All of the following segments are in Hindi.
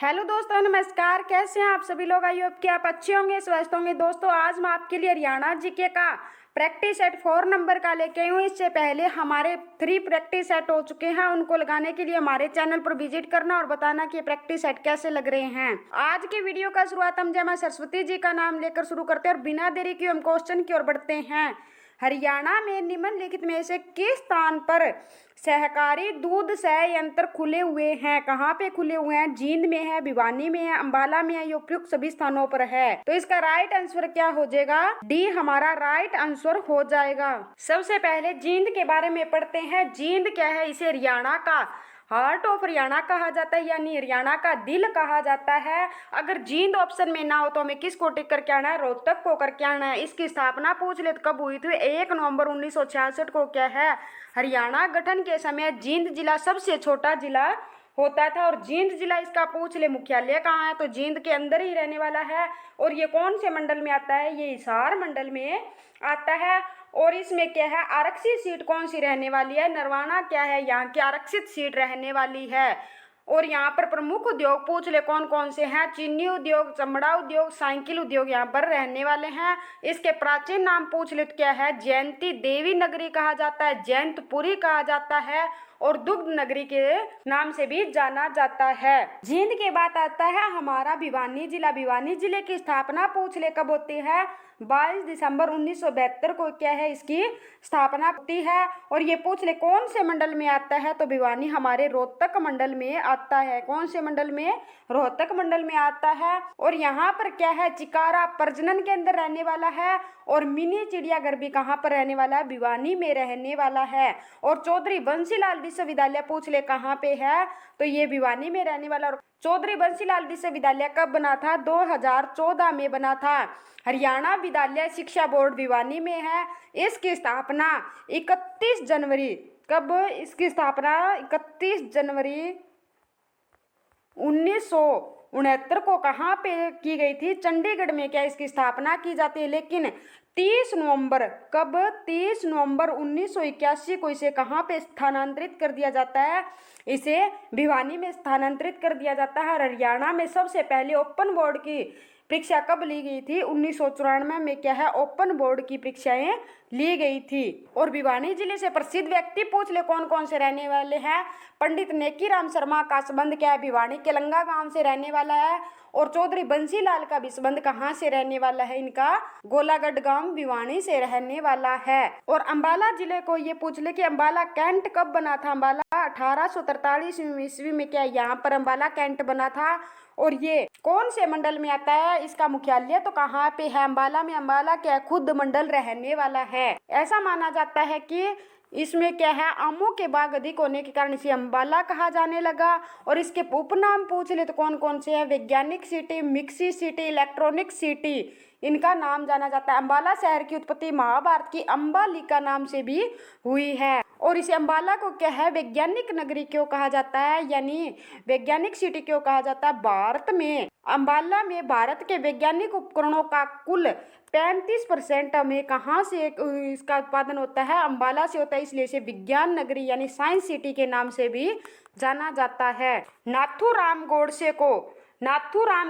हेलो दोस्तों, नमस्कार। कैसे हैं आप सभी लोग? आई होप कि आप अच्छे होंगे, स्वस्थ होंगे। दोस्तों, आज मैं आपके लिए हरियाणा जीके का प्रैक्टिस सेट 4 नंबर का लेके आई हूँ। इससे पहले हमारे 3 प्रैक्टिस सेट हो चुके हैं। उनको लगाने के लिए हमारे चैनल पर विजिट करना और बताना कि प्रैक्टिस सेट कैसे लग रहे हैं। आज की वीडियो का शुरुआत हम जय मां सरस्वती जी का नाम लेकर शुरू करते हैं और बिना देरी के हम क्वेश्चन की ओर बढ़ते हैं। हरियाणा में निम्नलिखित में से किस स्थान पर सहकारी दूध संयंत्र खुले हुए हैं? कहाँ पे खुले हुए हैं? जींद में है, भिवानी में है, अंबाला में है, ये उपयुक्त सभी स्थानों पर है। तो इसका राइट आंसर क्या हो जाएगा? डी हमारा राइट आंसर हो जाएगा। सबसे पहले जींद के बारे में पढ़ते हैं। जींद क्या है? इसे हरियाणा का हार्ट ऑफ हरियाणा कहा जाता है, यानी हरियाणा का दिल कहा जाता है। अगर जींद ऑप्शन में ना हो तो हमें किसको टिक करके आना है? रोहतक को करके आना है। इसकी स्थापना पूछ ले तो कब हुई थी? 1 नवंबर 1966 को। क्या है? हरियाणा गठन के समय जींद जिला सबसे छोटा जिला होता था और जींद जिला इसका पूछ ले मुख्यालय कहाँ है? तो जींद के अंदर ही रहने वाला है। और ये कौन से मंडल में आता है? ये हिसार मंडल में आता है। और इसमें क्या है? आरक्षित सीट कौन सी रहने वाली है? नरवाना क्या है? यहाँ की आरक्षित सीट रहने वाली है। और यहाँ पर प्रमुख उद्योग पूछ ले कौन कौन से हैं? चीनी उद्योग, चमड़ा उद्योग, साइकिल उद्योग यहाँ पर रहने वाले हैं। इसके प्राचीन नाम पूछ ले तो क्या है? जयंती देवी नगरी कहा जाता है, जयंतपुरी कहा जाता है और दुग्ध नगरी के नाम से भी जाना जाता है। जींद के बाद आता है हमारा भिवानी जिला। भिवानी जिले की स्थापना पूछ ले कब होती है? 22 दिसंबर 1972 को क्या है? इसकी स्थापना होती है। और ये पूछ ले कौन से मंडल में आता है? तो भिवानी हमारे रोहतक मंडल में आता है। कौन से मंडल में? रोहतक मंडल में आता है। और यहाँ पर क्या है? चिकारा प्रजनन के अंदर रहने वाला है। और मिनी चिड़ियाघर भी कहाँ पर रहने वाला है? भिवानी में रहने वाला है। और चौधरी बंसीलाल विश्वविद्यालय पूछ ले कहाँ पे है? तो ये भिवानी में रहने वाला। और चौधरी बंसीलाल विश्वविद्यालय कब बना था? 2014 में बना था। हरियाणा विद्यालय शिक्षा बोर्ड भिवानी में है। इसकी स्थापना 31 जनवरी कब? इसकी स्थापना 31 जनवरी 1969 को कहाँ पे की गई थी? चंडीगढ़ में क्या इसकी स्थापना की जाती है। लेकिन 30 नवंबर कब? 30 नवंबर 1981 को इसे कहाँ पे स्थानांतरित कर दिया जाता है? इसे भिवानी में स्थानांतरित कर दिया जाता है। हरियाणा में सबसे पहले ओपन बोर्ड की परीक्षा कब ली गई थी? 1994 में क्या है? ओपन बोर्ड की परीक्षाएं ली गई थी। और भिवानी जिले से प्रसिद्ध व्यक्ति पूछ ले कौन कौन से रहने वाले हैं? पंडित नेकीराम शर्मा का संबंध क्या है? भिवानी के लंगा गांव से रहने वाला है। और चौधरी बंसीलाल का भी संबंध कहाँ से रहने वाला है? इनका गोलागढ़ गांव भिवानी से रहने वाला है। और अंबाला जिले को ये पूछ ले कि अंबाला कैंट कब बना था? अंबाला 1843 ईस्वी में क्या यहाँ पर अंबाला कैंट बना था। और ये कौन से मंडल में आता है? इसका मुख्यालय तो कहाँ पे है? अंबाला में। अंबाला क्या खुद मंडल रहने वाला है। ऐसा माना जाता है कि इसमें क्या है? आमों के बाग अधिक होने के कारण इसे अंबाला कहा जाने लगा। और इसके उपनाम पूछ ले तो कौन कौन से हैं? वैज्ञानिक city, mixie city, electronic city, इनका नाम जाना जाता है। अंबाला शहर की उत्पत्ति महाभारत की अंबालिका नाम से भी हुई है। और इसे अंबाला को क्या है? वैज्ञानिक नगरी क्यों कहा जाता है, यानी वैज्ञानिक सिटी क्यों कहा जाता है? भारत में अंबाला में भारत के वैज्ञानिक उपकरणों का कुल 35% में कहाँ से इसका उत्पादन होता है? अंबाला से होता है। इसलिए इसे विज्ञान नगरी यानी साइंस सिटी के नाम से भी जाना जाता है। नाथूराम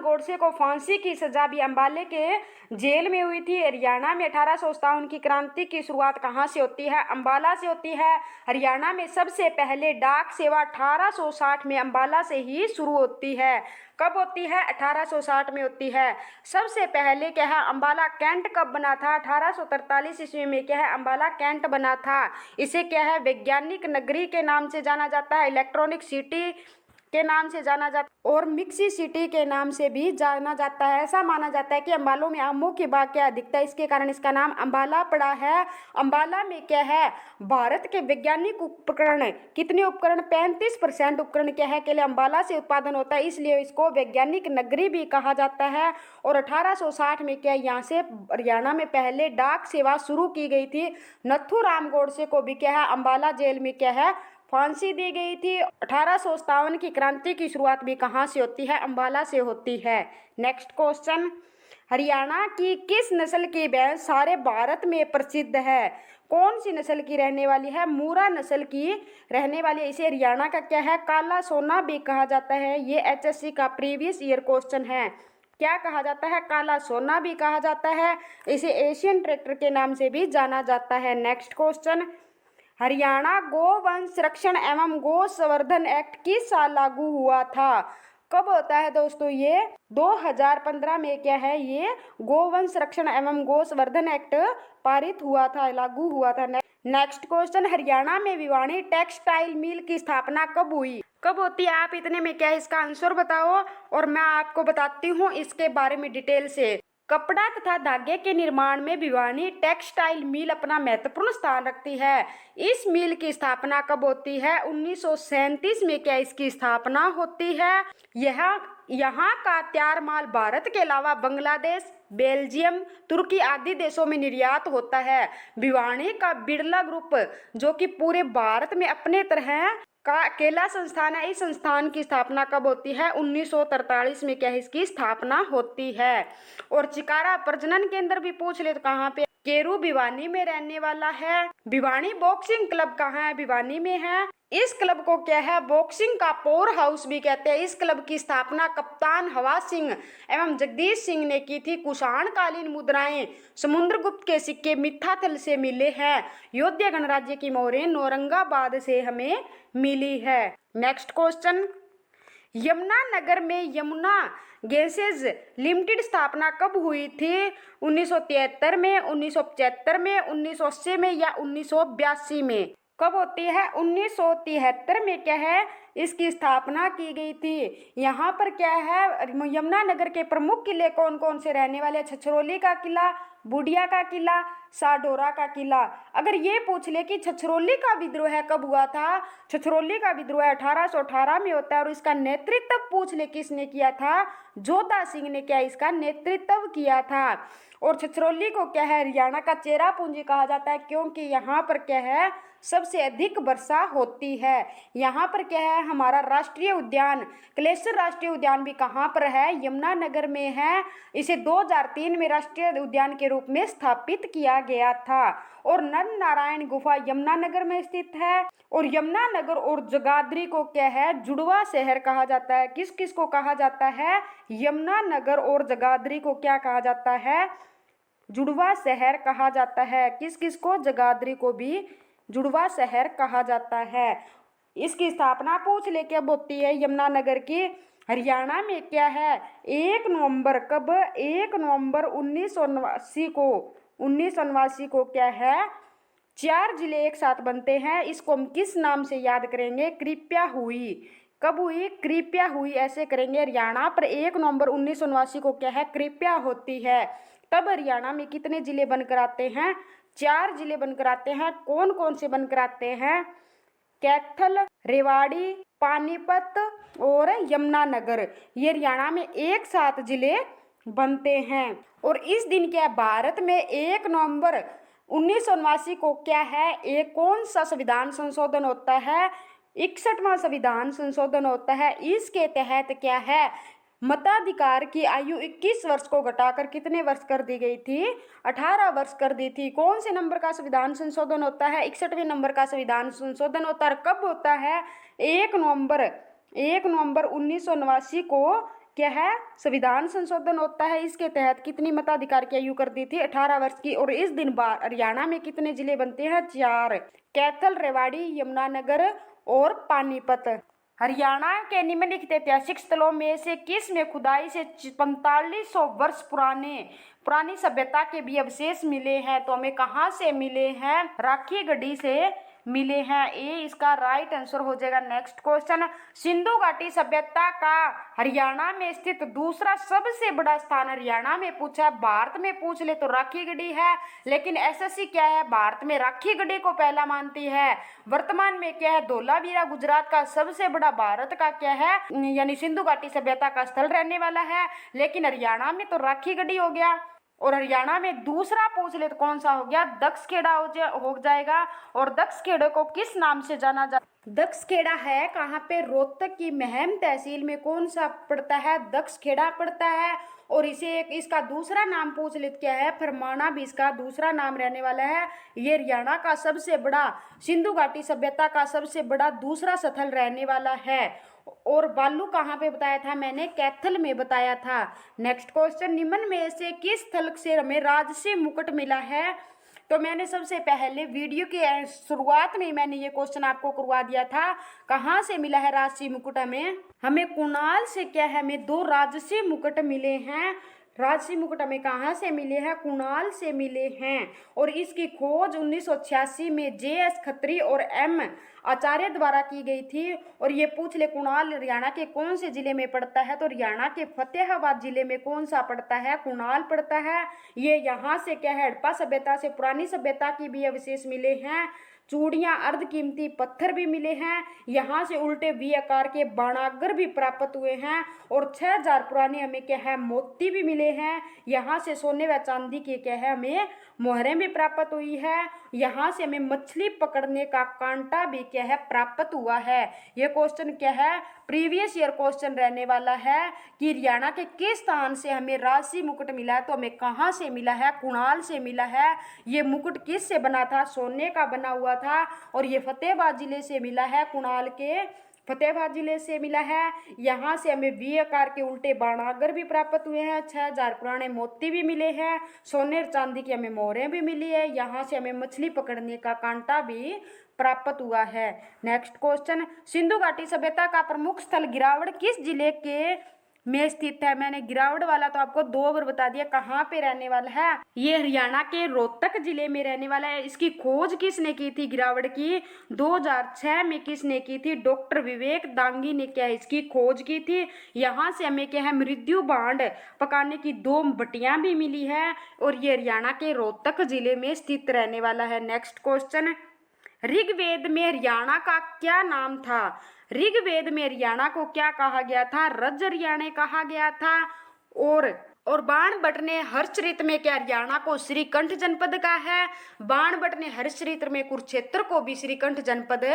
गोडसे को फांसी की सजा भी अंबाले के जेल में हुई थी। हरियाणा में 1857 की क्रांति की शुरुआत कहाँ से होती है? अंबाला से होती है। हरियाणा में सबसे पहले डाक सेवा 1860 में अंबाला से ही शुरू होती है। कब होती है? 1860 में होती है। सबसे पहले क्या है? अंबाला कैंट कब बना था? 1843 ईस्वी में क्या है? अंबाला कैंट बना था। इसे क्या है? वैज्ञानिक नगरी के नाम से जाना जाता है, इलेक्ट्रॉनिक सिटी के नाम से जाना जाता है और मिक्सी सिटी के नाम से भी जाना जाता है। ऐसा माना जाता है कि अंबालों में आमों की बाग क्या अधिकता है, इसके कारण इसका नाम अंबाला पड़ा है। अंबाला में क्या है? भारत के वैज्ञानिक उपकरण, कितने उपकरण? 35% उपकरण क्या है? केवल अंबाला से उत्पादन होता है, इसलिए इसको वैज्ञानिक नगरी भी कहा जाता है। और 1860 में क्या यहाँ से हरियाणा में पहले डाक सेवा शुरू की गई थी। नथूराम गोडसे को भी क्या है? अंबाला जेल में क्या है? फांसी दी गई थी। 1857 की क्रांति की शुरुआत भी कहाँ से होती है? अंबाला से होती है। नेक्स्ट क्वेश्चन, हरियाणा की किस नस्ल की भैंस सारे भारत में प्रसिद्ध है? कौन सी नस्ल की रहने वाली है? मूरा नस्ल की रहने वाली है। इसे हरियाणा का क्या है? काला सोना भी कहा जाता है। ये एचएससी का प्रीवियस ईयर क्वेश्चन है। क्या कहा जाता है? काला सोना भी कहा जाता है। इसे एशियन ट्रैक्टर के नाम से भी जाना जाता है। नेक्स्ट क्वेश्चन, हरियाणा गोवंश संरक्षण एवं गो संवर्धन एक्ट किस साल लागू हुआ था? कब होता है दोस्तों? ये 2015 में क्या है, ये गोवंश संरक्षण एवं गो संवर्धन एक्ट पारित हुआ था, लागू हुआ था। नेक्स्ट क्वेश्चन, हरियाणा में भिवानी टेक्सटाइल मिल की स्थापना कब हुई? कब होती है? आप इतने में क्या है इसका आंसर बताओ और मैं आपको बताती हूँ इसके बारे में डिटेल से। कपड़ा तथा धागे के निर्माण में भिवानी टेक्सटाइल मिल अपना महत्वपूर्ण स्थान रखती है। इस मिल की स्थापना कब होती है? 1937 में क्या इसकी स्थापना होती है। यहाँ का तैयार माल भारत के अलावा बांग्लादेश, बेल्जियम, तुर्की आदि देशों में निर्यात होता है। भिवानी का बिड़ला ग्रुप जो कि पूरे भारत में अपने तरह का अकेला संस्थान है, इस संस्थान की स्थापना कब होती है? 1943 में क्या इसकी स्थापना होती है। और चिकारा प्रजनन केंद्र भी पूछ ले तो कहाँ पे? केरू भिवानी में रहने वाला है। भिवानी बॉक्सिंग क्लब कहाँ है? भिवानी में है। इस क्लब को क्या है? बॉक्सिंग का पावर हाउस भी कहते हैं। इस क्लब की स्थापना कप्तान हवा सिंह एवं जगदीश सिंह ने की थी। कुषाण कालीन मुद्राएं समुद्रगुप्त के सिक्के मिथ्याथल से मिले हैं। योध्या गणराज्य की मोहरें औरंगाबाद से हमें मिली है। नेक्स्ट क्वेश्चन, यमुनानगर में यमुना गैसेज लिमिटेड स्थापना कब हुई थी? 1973 में, 1975 में, 1980 में या 1982 में? कब होती है? 1973 में क्या है इसकी स्थापना की गई थी। यहाँ पर क्या है, यमुनानगर के प्रमुख किले कौन कौन से रहने वाले? छछरौली का किला, बूडिया का किला, साडोरा का किला। अगर ये पूछ ले कि छछरौली का विद्रोह कब हुआ था? छछरौली का विद्रोह 1818 में होता है और इसका नेतृत्व पूछ ले किसने किया था? जोधा सिंह ने क्या इसका नेतृत्व किया था। और छछरौली को क्या है? हरियाणा का चेरापूंजी कहा जाता है क्योंकि यहाँ पर क्या है सबसे अधिक वर्षा होती है। यहाँ पर क्या है हमारा राष्ट्रीय उद्यान, क्लेश्वर राष्ट्रीय उद्यान भी कहाँ पर है? यमुनानगर में है। इसे 2003 में राष्ट्रीय उद्यान के रूप में स्थापित किया गया था। और नर नारायण गुफा यमुनानगर में स्थित है। और यमुनानगर और जगाधरी को क्या है? जुड़वा शहर कहा जाता है। किस किस को कहा जाता है? यमुनानगर और जगाधरी को क्या कहा जाता है? जुड़वा शहर कहा जाता है। किस किस को? जगाधरी को भी जुड़वा शहर कहा जाता है। इसकी स्थापना पूछ ले कब होती है यमुनानगर की? हरियाणा में क्या है 1 नवंबर, कब? 1 नवंबर 1979 को क्या है 4 जिले एक साथ बनते हैं। इसको हम किस नाम से याद करेंगे? कृपया हुई। कब हुई? कृपया हुई, ऐसे करेंगे। हरियाणा पर 1 नवंबर 1979 को क्या है? कृपया होती है। तब हरियाणा में कितने जिले बनकर आते हैं? 4 जिले बनकर आते हैं। कौन कौन से बनकर आते हैं? कैथल, रेवाड़ी, पानीपत और यमुनानगर। ये हरियाणा में एक साथ जिले बनते हैं। और इस दिन क्या है भारत में 1 नवंबर 1979 को क्या है एक कौन सा संविधान संशोधन होता है? 61वां संविधान संशोधन होता है। इसके तहत क्या है मताधिकार की आयु 21 वर्ष को घटाकर कितने वर्ष कर दी गई थी? 18 वर्ष कर दी थी। कौन से नंबर का संविधान संशोधन होता है? 61वें नंबर का संविधान संशोधन होता है। कब होता है? 1 नवंबर 1979 को क्या है संविधान संशोधन होता है। इसके तहत कितनी मताधिकार की आयु कर दी थी? 18 वर्ष की। और इस दिन हरियाणा में कितने जिले बनते हैं? 4, कैथल, रेवाड़ी, यमुनानगर और पानीपत। हरियाणा के निम्नलिखित ऐतिहासिक स्थलों में से किस में खुदाई से 4500 वर्ष पुरानी सभ्यता के भी अवशेष मिले हैं? तो हमें कहाँ से मिले हैं? राखी गढ़ी से मिले हैं। ये इसका राइट आंसर हो जाएगा। नेक्स्ट क्वेश्चन, सिंधु घाटी सभ्यता का हरियाणा में स्थित दूसरा सबसे बड़ा स्थान हरियाणा में पूछा है। भारत में पूछ ले तो राखी गढ़ी है, लेकिन एसएससी क्या है भारत में राखी गढ़ी को पहला मानती है। वर्तमान में क्या है धोलावीरा गुजरात का सबसे बड़ा भारत का क्या है यानी सिंधु घाटी सभ्यता का स्थल रहने वाला है, लेकिन हरियाणा में तो राखी गढ़ी हो गया। और हरियाणा में दूसरा पूछ ले तो कौन सा हो गया, दक्षखेड़ा हो जाएगा। और दक्षखेड़े को किस नाम से जाना जाता, दक्षखेड़ा है कहाँ पे, रोहतक की महम तहसील में कौन सा पड़ता है, दक्षखेड़ा पड़ता है। और इसे एक इसका दूसरा नाम पूछ ले क्या है, फरमाना भी इसका दूसरा नाम रहने वाला है। ये हरियाणा का सबसे बड़ा सिंधु घाटी सभ्यता का सबसे बड़ा दूसरा स्थल रहने वाला है। और बालू कहाँ पे बताया था मैंने, कैथल में बताया था। नेक्स्ट क्वेश्चन, निम्न में से किस स्थल से हमें राजसी मुकुट मिला है। तो मैंने सबसे पहले वीडियो के शुरुआत में मैंने ये क्वेश्चन आपको करवा दिया था, कहाँ से मिला है राजसी मुकुट हमें कुणाल से क्या है, हमें 2 राजसी मुकुट मिले हैं। राजसी मुकुट हमें कहाँ से मिले हैं, कुणाल से मिले हैं। और इसकी खोज 1986 में JS खत्री और M आचार्य द्वारा की गई थी। और ये पूछ ले कुणाल हरियाणा के कौन से जिले में पड़ता है, तो हरियाणा के फतेहाबाद जिले में कौन सा पड़ता है, कुणाल पड़ता है। ये यहाँ से क्या है, हड़प्पा सभ्यता से पुरानी सभ्यता की भी अवशेष मिले हैं। चूड़ियाँ अर्ध कीमती पत्थर भी मिले हैं। यहाँ से उल्टे V आकार के बाणागर भी प्राप्त हुए हैं। और 6000 पुराने हमें क्या है, मोती भी मिले हैं। यहाँ से सोने व चांदी के क्या है, हमें मोहरें भी प्राप्त हुई है। यहाँ से हमें मछली पकड़ने का कांटा भी क्या है, प्राप्त हुआ है। ये क्वेश्चन क्या है, प्रीवियस ईयर क्वेश्चन रहने वाला है कि हरियाणा के किस स्थान से हमें राजसी मुकुट मिला है, तो हमें कहाँ से मिला है, कुणाल से मिला है। ये मुकुट किस से बना था, सोने का बना हुआ था। और ये फतेहाबाद जिले से मिला है, कुणाल के फतेहाबाद जिले से मिला है। यहाँ से हमें V आकार के उल्टे बाणागर भी प्राप्त हुए हैं। 6000 पुराने मोती भी मिले हैं। सोने और चांदी की हमें मोहरें भी मिली है। यहाँ से हमें मछली पकड़ने का कांटा भी प्राप्त हुआ है। नेक्स्ट क्वेश्चन, सिंधु घाटी सभ्यता का प्रमुख स्थल गिरावड़ किस जिले के में स्थित है। मैंने गिरावड़ वाला तो आपको 2 बार बता दिया, कहाँ पे रहने वाला है, ये हरियाणा के रोहतक जिले में रहने वाला है। इसकी खोज किसने की थी, गिरावड़ की 2006 में किसने की थी, डॉक्टर विवेक दांगी ने क्या है, इसकी खोज की थी। यहाँ से हमें क्या है, मृत्यु भांड पकाने की 2 भट्टियां भी मिली है। और ये हरियाणा के रोहतक जिले में स्थित रहने वाला है। नेक्स्ट क्वेश्चन, ऋग्वेद में हरियाणा का क्या नाम था। ऋग्वेद में हरियाणा को क्या कहा गया था, रज हरियाणे कहा गया था। और बाणभट्ट ने हर्षचरित में क्या हरियाणा को श्रीकंठ जनपद का है। बाणभट्ट ने हर्षचरित में कुरुक्षेत्र को भी श्रीकंठ जनपद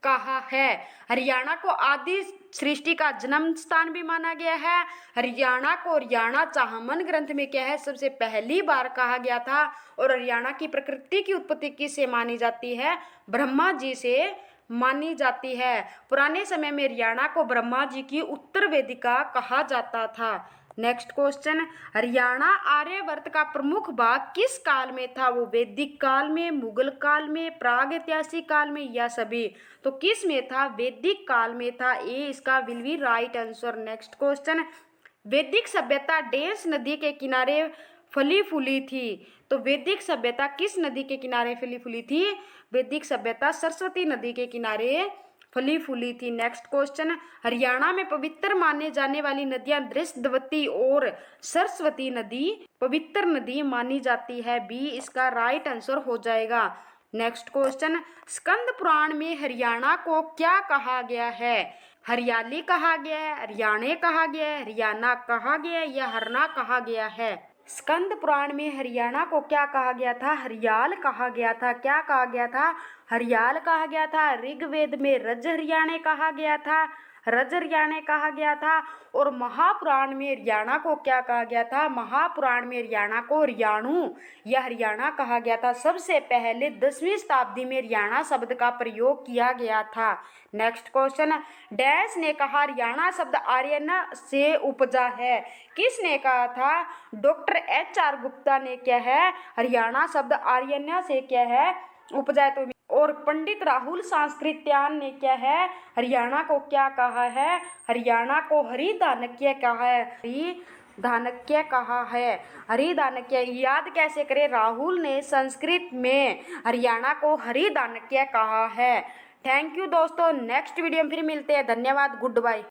कहा है। हरियाणा को आदि सृष्टि का जन्म स्थान भी माना गया है। हरियाणा को हरियाणा चाहमन ग्रंथ में क्या है, सबसे पहली बार कहा गया था। और हरियाणा की प्रकृति की उत्पत्ति किससे मानी जाती है, ब्रह्मा जी से मानी जाती है। पुराने समय में हरियाणा को ब्रह्मा जी की उत्तर वेदिका कहा जाता था। नेक्स्ट क्वेश्चन, हरियाणा आर्यवर्त का प्रमुख भाग किस काल में था, वो वैदिक काल में, मुगल काल में, प्राग ऐतिहासिक काल में या सभी। तो किस में था, वैदिक काल में था। ए इसका will be right answer. Next question, वैदिक सभ्यता डेंस नदी के किनारे फली फूली थी। तो वैदिक सभ्यता किस नदी के किनारे फली फूली थी, वैदिक सभ्यता सरस्वती नदी के किनारे फली फूली थी। नेक्स्ट क्वेश्चन, हरियाणा में पवित्र माने जाने वाली नदियां दृष्टवती और सरस्वती नदी पवित्र नदी मानी जाती है। बी इसका राइट आंसर हो जाएगा। नेक्स्ट क्वेश्चन, स्कंद पुराण में हरियाणा को क्या कहा गया है, हरियाली कहा गया है, हरियाणे कहा गया है, हरियाणा कहा गया है या हरना कहा गया है। स्कंद पुराण में हरियाणा को क्या कहा गया था, हरियाल कहा गया था। क्या कहा गया था, हरियाल कहा गया था। ऋग्वेद में रज हरियाणे कहा गया था, रज हरियाणे कहा गया था। और महापुराण में हरियाणा को क्या कहा गया था, महापुराण में हरियाणा को हरियाणु या हरियाणा कहा गया था। सबसे पहले 10वीं शताब्दी में हरियाणा शब्द का प्रयोग किया गया था। नेक्स्ट क्वेश्चन, डैश ने कहा हरियाणा शब्द आर्यन से उपजा है। किसने कहा था, डॉक्टर HR गुप्ता ने क्या है, हरियाणा शब्द आर्यन से क्या है, उपजा है। तो और पंडित राहुल सांस्कृत्यान ने क्या है, हरियाणा को क्या कहा है, हरियाणा को हरिधानक्य कहा है, हरिधानक्य कहा है, हरिधानक्य। याद कैसे करें, राहुल ने संस्कृत में हरियाणा को हरिधानक्य कहा है। थैंक यू दोस्तों, नेक्स्ट वीडियो में फिर मिलते हैं। धन्यवाद, गुड बाय।